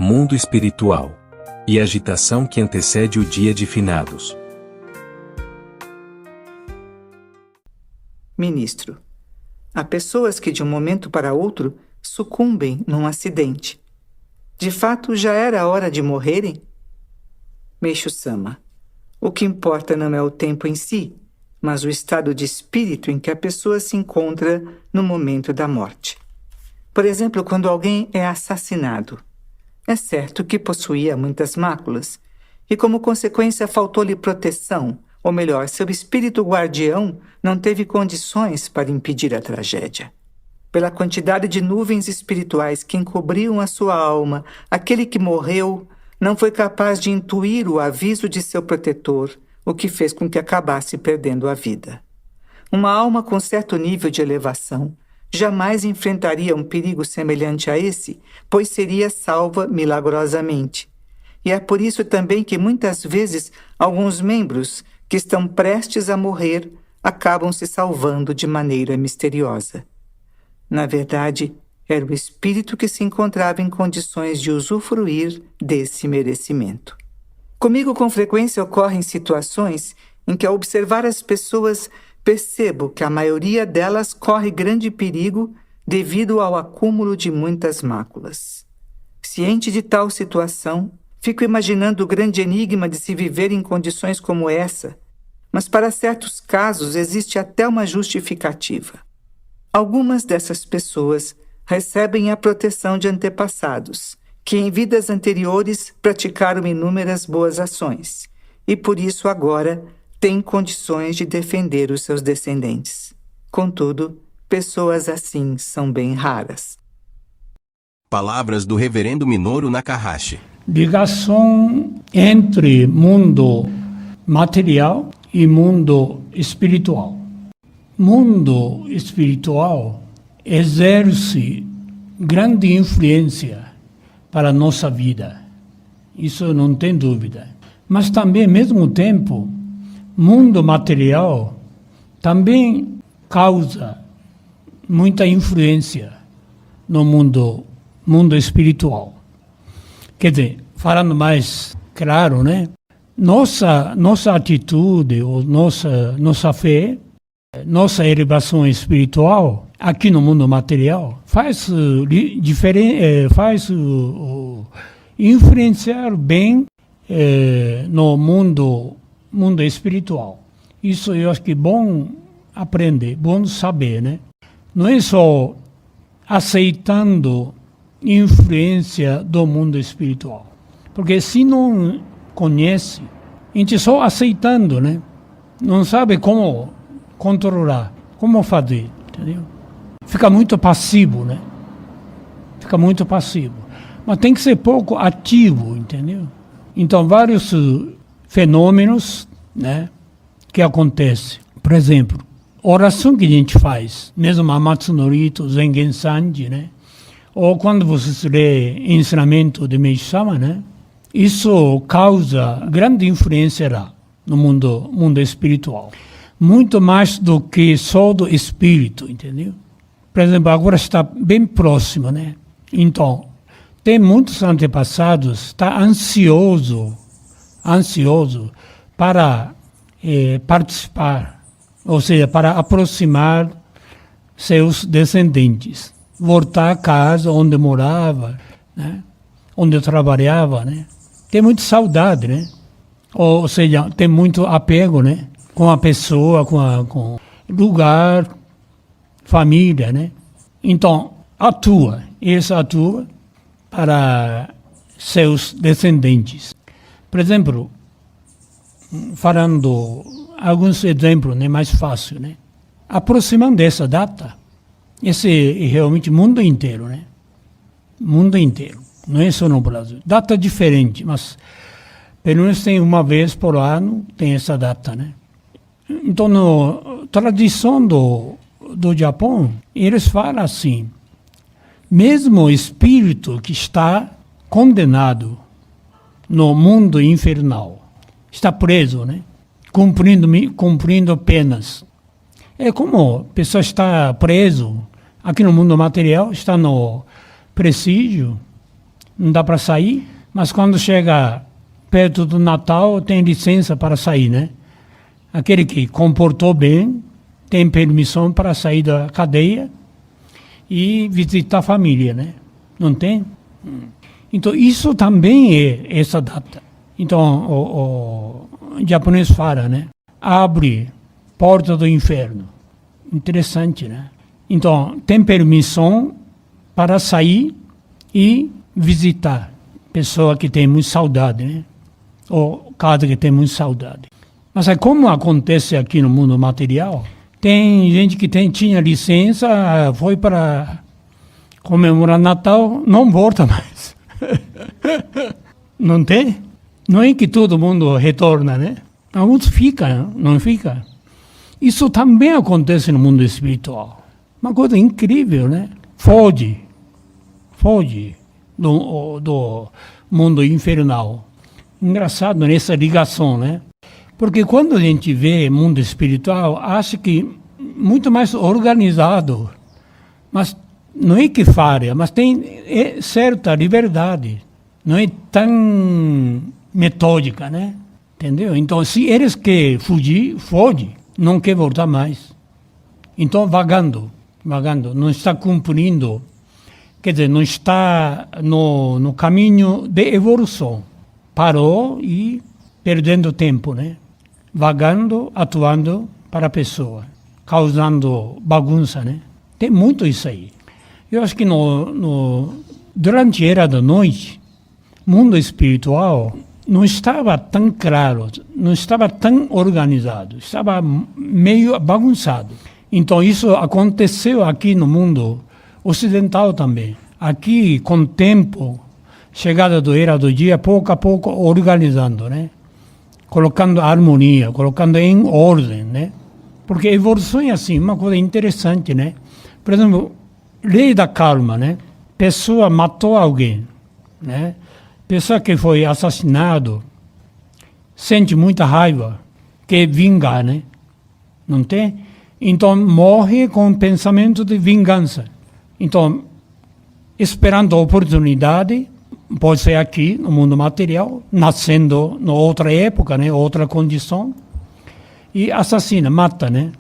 mundo espiritual e agitação que antecede o dia de finados. Ministro, há pessoas que de um momento para outro sucumbem num acidente. De fato, já era a hora de morrerem? Meixo-sama, o que importa não é o tempo em si, mas o estado de espírito em que a pessoa se encontra no momento da morte. Por exemplo, quando alguém é assassinado. É certo que possuía muitas máculas, e como consequência faltou-lhe proteção, ou melhor, seu espírito guardião não teve condições para impedir a tragédia. Pela quantidade de nuvens espirituais que encobriam a sua alma, aquele que morreu não foi capaz de intuir o aviso de seu protetor, o que fez com que acabasse perdendo a vida. Uma alma com certo nível de elevação jamais enfrentaria um perigo semelhante a esse, pois seria salva milagrosamente. E é por isso também que muitas vezes alguns membros que estão prestes a morrer acabam se salvando de maneira misteriosa. Na verdade, era o espírito que se encontrava em condições de usufruir desse merecimento. Comigo, com frequência, ocorrem situações em que, ao observar as pessoas, percebo que a maioria delas corre grande perigo devido ao acúmulo de muitas máculas. Ciente de tal situação, fico imaginando o grande enigma de se viver em condições como essa, mas para certos casos existe até uma justificativa. Algumas dessas pessoas recebem a proteção de antepassados, que em vidas anteriores praticaram inúmeras boas ações, e por isso agora têm condições de defender os seus descendentes. Contudo, pessoas assim são bem raras. Palavras do Reverendo Minoru Nakahashi. Ligação entre mundo material e mundo espiritual. Mundo espiritual exerce grande influência para a nossa vida. Isso não tem dúvida. Mas também, ao mesmo tempo, mundo material também causa muita influência no mundo espiritual. Quer dizer, falando mais claro, né? Nossa atitude, ou nossa fé, nossa elevação espiritual aqui no mundo material faz influenciar bem no mundo espiritual. Isso eu acho que é bom aprender, bom saber, né? Não é só aceitando influência do mundo espiritual, porque se não conhece, a gente só aceitando, né? Não sabe como controlar, como fazer, entendeu? Fica muito passivo, né? Fica muito passivo. Mas tem que ser pouco ativo, entendeu? Então, vários fenômenos, né, que acontecem. Por exemplo, oração que a gente faz, mesmo a Matsunorito, Zengen Sanji, né? Ou quando você lê ensinamento de Meixo-sama, né? Isso causa grande influência lá no mundo espiritual. Muito mais do que só do espírito, entendeu? Por exemplo, agora está bem próximo, né? Então, tem muitos antepassados, está ansioso para participar, ou seja, para aproximar seus descendentes, voltar à casa onde morava, né? Onde trabalhava, né? Tem muita saudade, né? Ou seja, tem muito apego, né? Com a pessoa, com lugar, família, né? Então, eles atuam para seus descendentes. Por exemplo, falando alguns exemplos, né, mais fácil, né? Aproximando dessa data, esse é realmente o mundo inteiro, né? Mundo inteiro, não é só no Brasil. Data diferente, mas pelo menos tem uma vez por ano, tem essa data, né? Então, na tradição do Japão, eles falam assim, mesmo o espírito que está condenado no mundo infernal, está preso, né? Cumprindo penas. É como a pessoa está preso aqui no mundo material, está no presídio, não dá para sair, mas quando chega perto do Natal, tem licença para sair, né? Aquele que comportou bem, tem permissão para sair da cadeia e visitar a família, né? Não tem? Então, isso também é essa data. Então, o japonês fala, né? Abre porta do inferno. Interessante, né? Então, tem permissão para sair e visitar pessoa que tem muita saudade, né? Ou casa que tem muita saudade. Mas aí, como acontece aqui no mundo material, tem gente que tinha licença, foi para comemorar Natal, não volta mais. Não tem? Não é que todo mundo retorna, né? Alguns ficam, não fica? Isso também acontece no mundo espiritual. Uma coisa incrível, né? Foge do mundo infernal. Engraçado nessa ligação, né? Porque quando a gente vê mundo espiritual, acha que muito mais organizado, mas não é que falha, mas tem certa liberdade, não é tão metódica, né? Entendeu? Então, se eles querem fugir, foge, não quer voltar mais. Então, vagando, não está cumprindo, quer dizer, não está no caminho de evolução. Parou e perdendo tempo, né? Vagando, atuando para a pessoa, causando bagunça, né? Tem muito isso aí. Eu acho que durante a era da noite, mundo espiritual não estava tão claro, não estava tão organizado, estava meio bagunçado. Então isso aconteceu aqui no mundo ocidental também. Aqui, com o tempo, chegada da era do dia, pouco a pouco organizando, né? Colocando harmonia, colocando em ordem, né? Porque a evolução é assim, uma coisa interessante, né? Por exemplo, lei da calma, né? Pessoa matou alguém, né? Pessoa que foi assassinado sente muita raiva, quer vingar, né? Não tem? Então morre com pensamento de vingança. Então, esperando a oportunidade, pode ser aqui, no mundo material, nascendo em outra época, né? Outra condição, e assassina, mata, né?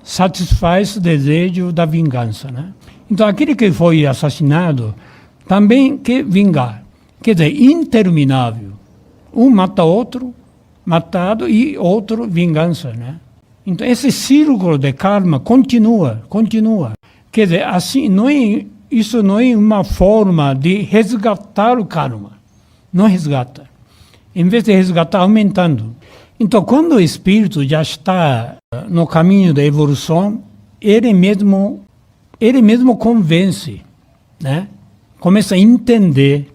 Satisfaz o desejo da vingança, né? Então, aquele que foi assassinado também quer vingar. Quer dizer, interminável. Um mata outro, matado, e outro vingança, né? Então, esse círculo de karma continua. Quer dizer, assim, isso não é uma forma de resgatar o karma. Não resgata. Em vez de resgatar, aumentando. Então, quando o espírito já está no caminho da evolução, ele mesmo convence, né? Começa a entender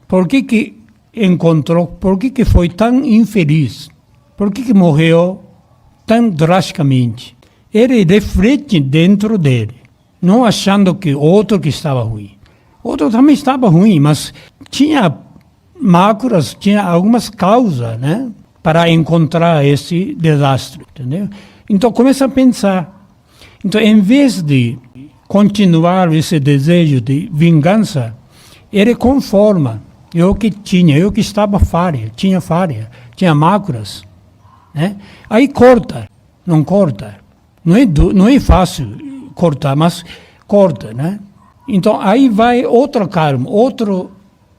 por que encontrou, por que foi tão infeliz, por que morreu tão drasticamente. Ele reflete dentro dele, não achando que outro que estava ruim. Outro também estava ruim, mas tinha máculas, tinha algumas causas, né, para encontrar esse desastre, entendeu? Então começa a pensar. Então, em vez de continuar esse desejo de vingança, ele conforma. Eu que estava tinha falha, tinha máculas, né? Aí corta, não corta. Não é fácil cortar, mas corta, né? Então, aí vai outro karma,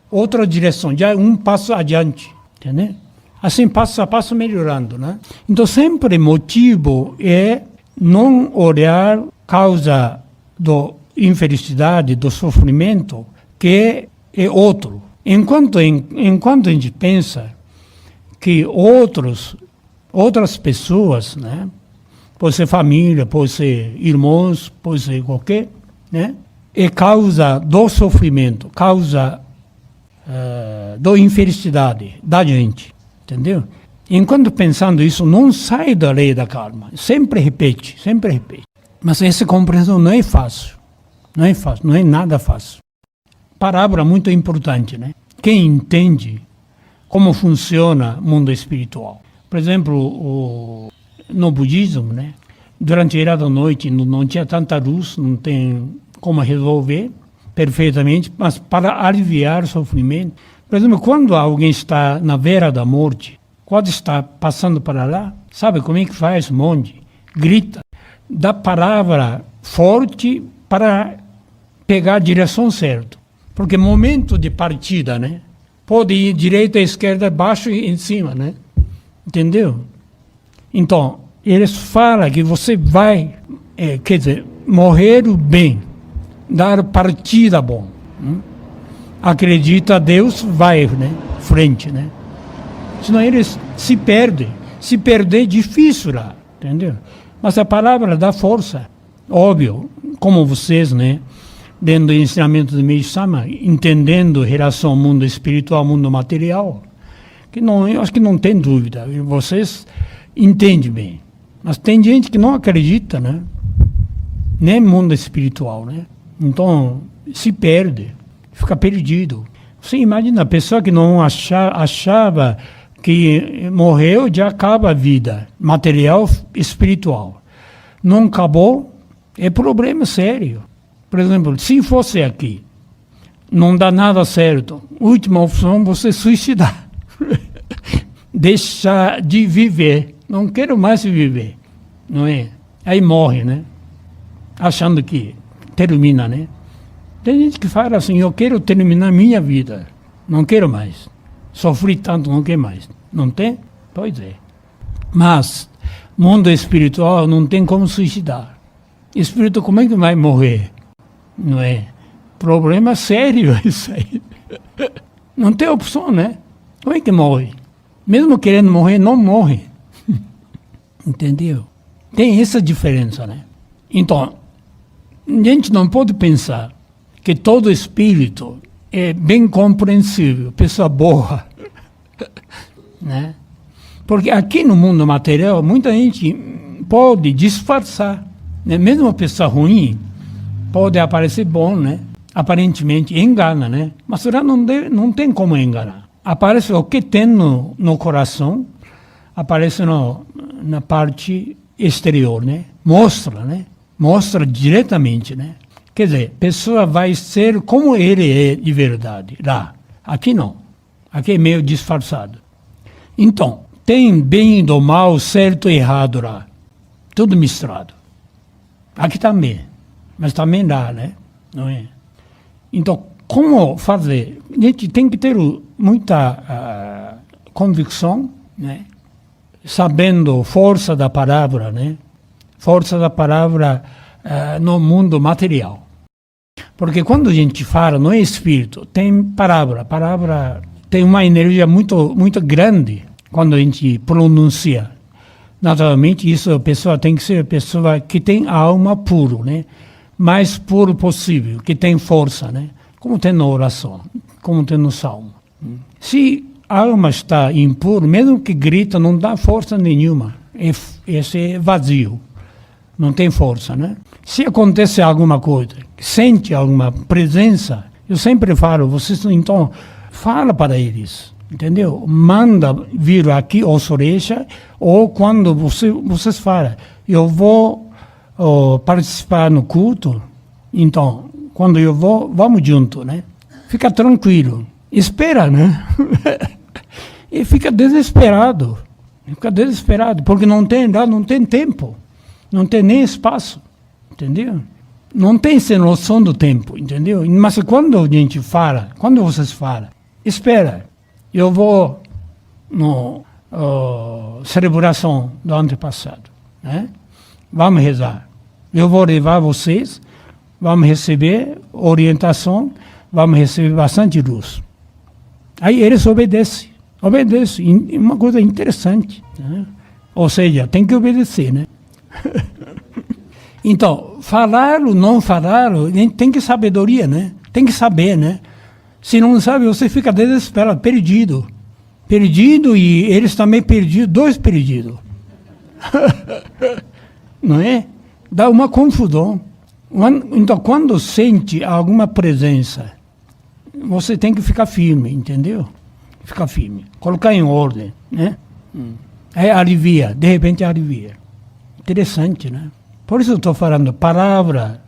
outra direção, já um passo adiante, entendeu? Assim, passo a passo melhorando, né? Então, sempre motivo é não olhar causa da infelicidade, do sofrimento, que é outro. Enquanto a gente pensa que outras pessoas, né? Pode ser família, pode ser irmãos, pode ser qualquer, né? É causa do sofrimento, causa da infelicidade da gente, entendeu? Enquanto pensando isso, não sai da lei da karma, sempre repete. Mas essa compreensão não é fácil, não é nada fácil. Palavra muito importante, né? Quem entende como funciona o mundo espiritual. Por exemplo, no budismo, né? Durante a era da noite não tinha tanta luz, não tem como resolver. perfeitamente, mas para aliviar o sofrimento. Por exemplo, quando alguém está na beira da morte, quando está passando para lá, sabe como é que faz? Um monte, grita, dá palavra forte para pegar a direção certa. Porque momento de partida, né? Pode ir direita, esquerda, baixo e em cima, né? Entendeu? Então, eles falam que você vai, quer dizer, morrer bem, dar partida bom. Acredita Deus, vai, né? Frente, né? Senão eles se perdem. Se perder é difícil lá, entendeu? Mas a palavra dá força. Óbvio, como vocês, né? Dentro do ensinamento do Meishu Sama, entendendo a relação ao mundo espiritual, mundo material, que não, eu acho que não tem dúvida. Vocês entendem bem. Mas tem gente que não acredita, né? Nem mundo espiritual, né? Então, se perde, fica perdido. Você imagina a pessoa que não achava que morreu, já acaba a vida material, espiritual. Não acabou, é problema sério. Por exemplo, se fosse aqui, não dá nada certo, última opção, você suicidar. Deixar de viver. Não quero mais viver. Não é? Aí morre, né? Achando que termina, né? Tem gente que fala assim, eu quero terminar minha vida. Não quero mais. Sofri tanto, não quero mais. Não tem? Pois é. Mas, mundo espiritual não tem como suicidar. Espírito, como é que vai morrer? Não é? Problema sério isso aí. Não tem opção, né? Como é que morre? Mesmo querendo morrer, não morre. Entendeu? Tem essa diferença, né? Então, a gente não pode pensar que todo espírito é bem compreensível, pessoa boa, né? Porque aqui no mundo material, muita gente pode disfarçar, né? Mesmo uma pessoa ruim pode aparecer bom, né? Aparentemente engana, né? Mas lá não tem como enganar. Aparece o que tem no coração, aparece na parte exterior, né? Mostra, né? Mostra diretamente, né? Quer dizer, a pessoa vai ser como ele é de verdade, lá. Aqui não. Aqui é meio disfarçado. Então, tem bem do mal, certo e errado lá. Tudo misturado. Aqui também. Mas também lá, né? Não é? Então, como fazer? A gente tem que ter muita convicção, né? Sabendo força da palavra, né? Força da palavra no mundo material. Porque quando a gente fala no espírito, tem palavra. Palavra tem uma energia muito, muito grande quando a gente pronuncia. Naturalmente, isso a pessoa tem que ser a pessoa que tem a alma pura, né? Mais puro possível, que tem força, né? Como tem na oração, como tem no salmo. Se a alma está impura, mesmo que grita, não dá força nenhuma. Esse é vazio. Não tem força, né? Se acontece alguma coisa, sente alguma presença, eu sempre falo, vocês então, fala para eles, entendeu? Manda vir aqui ou Surecha, ou quando vocês falam, eu vou participar no culto, então, quando eu vou, vamos junto, né? Fica tranquilo, espera, né? E fica desesperado, porque não tem tempo. Não tem nem espaço, entendeu? Não tem essa noção do tempo, entendeu? Mas quando a gente fala, quando vocês falam, espera, eu vou no celebração do antepassado, né? Vamos rezar. Eu vou levar vocês, vamos receber orientação, vamos receber bastante luz. Aí eles obedecem, uma coisa interessante, né? Ou seja, tem que obedecer, né? Então, falar ou não falar, tem que sabedoria, né? Tem que saber, né? Se não sabe, você fica desesperado, perdido. Perdido e eles também perdidos, dois perdidos. Não é? Dá uma confusão. Então, quando sente alguma presença, você tem que ficar firme, entendeu? Ficar firme. Colocar em ordem, né? Aí de repente alivia. Interessante, né? Por isso eu estou falando, palavra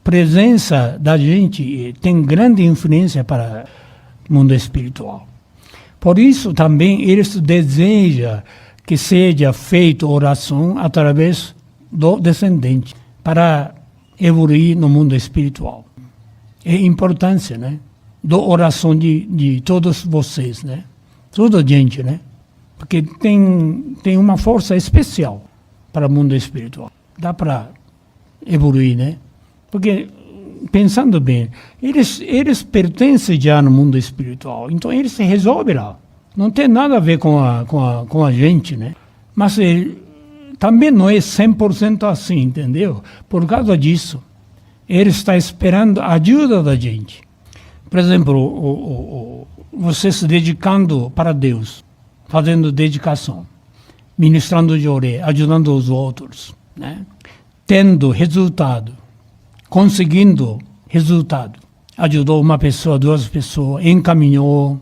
presença da gente tem grande influência para o mundo espiritual. Por isso também eles desejam que seja feita oração através do descendente para evoluir no mundo espiritual. É importância, né? Da oração de todos vocês, né? Toda gente, né? Porque tem uma força especial para o mundo espiritual. Dá para evoluir, né? Porque, pensando bem, eles pertencem já no mundo espiritual, então eles se resolvem lá. Não tem nada a ver com a gente, né? Mas também não é 100% assim, entendeu? Por causa disso, ele está esperando a ajuda da gente. Por exemplo, você se dedicando para Deus, fazendo dedicação, ministrando Joré, ajudando os outros, né? Tendo resultado, conseguindo resultado. Ajudou uma pessoa, duas pessoas, encaminhou,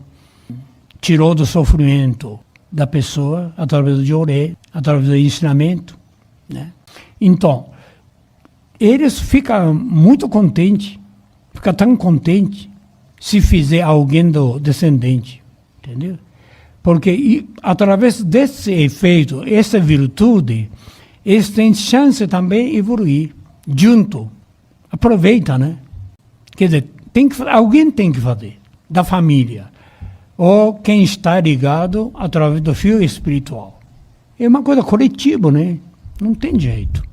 tirou do sofrimento da pessoa através do Joré, através do ensinamento, né? Então, eles ficam muito contentes, ficam tão contentes se fizer alguém do descendente, entendeu? Porque através desse efeito, essa virtude, eles têm chance também de evoluir junto. Aproveita, né? Quer dizer, alguém tem que fazer, da família, ou quem está ligado através do fio espiritual. É uma coisa coletiva, né? Não tem jeito.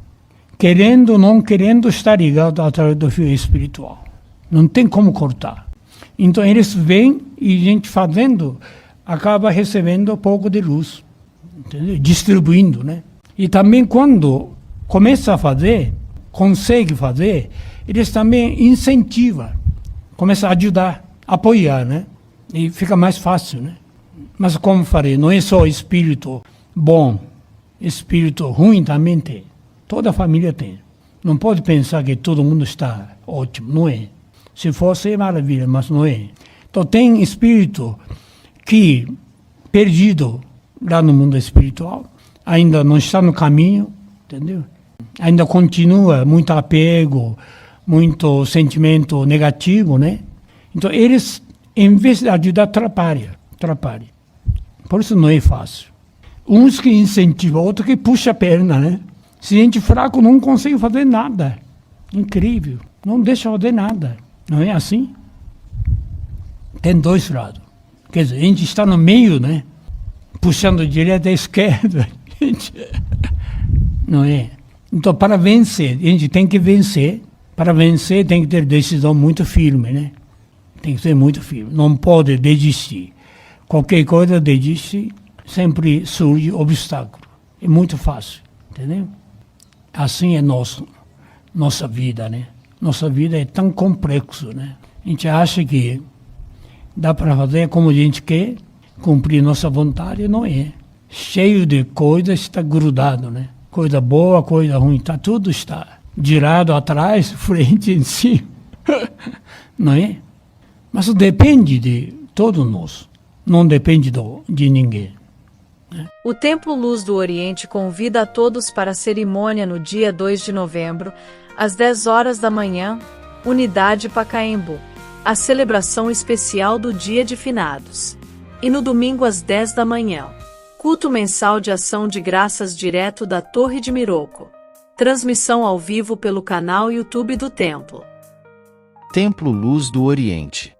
Querendo ou não querendo estar ligado através do fio espiritual. Não tem como cortar. Então eles vêm e a gente fazendo acaba recebendo um pouco de luz, entendeu? Distribuindo, né? E também quando começa a fazer, consegue fazer, eles também incentivam, começam a ajudar, apoiar, né? E fica mais fácil, né? Mas como falei, não é só espírito bom, espírito ruim também tem. Toda a família tem. Não pode pensar que todo mundo está ótimo, não é. Se fosse, é maravilha, mas não é. Então tem espírito que, perdido lá no mundo espiritual, ainda não está no caminho, entendeu? Ainda continua muito apego, muito sentimento negativo, né? Então eles, em vez de ajudar, atrapalham. Por isso não é fácil. Uns que incentivam, outros que puxam a perna, né? Se a gente fraco não consegue fazer nada. Incrível. Não deixa fazer nada. Não é assim? Tem dois lados. Quer dizer, a gente está no meio, né? Puxando direita e esquerda. Não é? Então, para vencer, a gente tem que vencer. Para vencer, tem que ter decisão muito firme, né? Tem que ser muito firme. Não pode desistir. Qualquer coisa desiste, sempre surge obstáculo. É muito fácil, entendeu? Assim é nossa vida, né? Nossa vida é tão complexo, né? A gente acha que dá para fazer como a gente quer, cumprir nossa vontade, não é. Cheio de coisas, está grudado, né? Coisa boa, coisa ruim, tudo está girado atrás, frente, em cima. Não é? Mas depende de todos nós, não depende de ninguém. O Templo Luz do Oriente convida a todos para a cerimônia no dia 2 de novembro, às 10 horas da manhã, Unidade Pacaembu, a celebração especial do Dia de Finados. E no domingo às 10 da manhã, culto mensal de ação de graças direto da Torre de Miroco. Transmissão ao vivo pelo canal YouTube do Templo. Templo Luz do Oriente.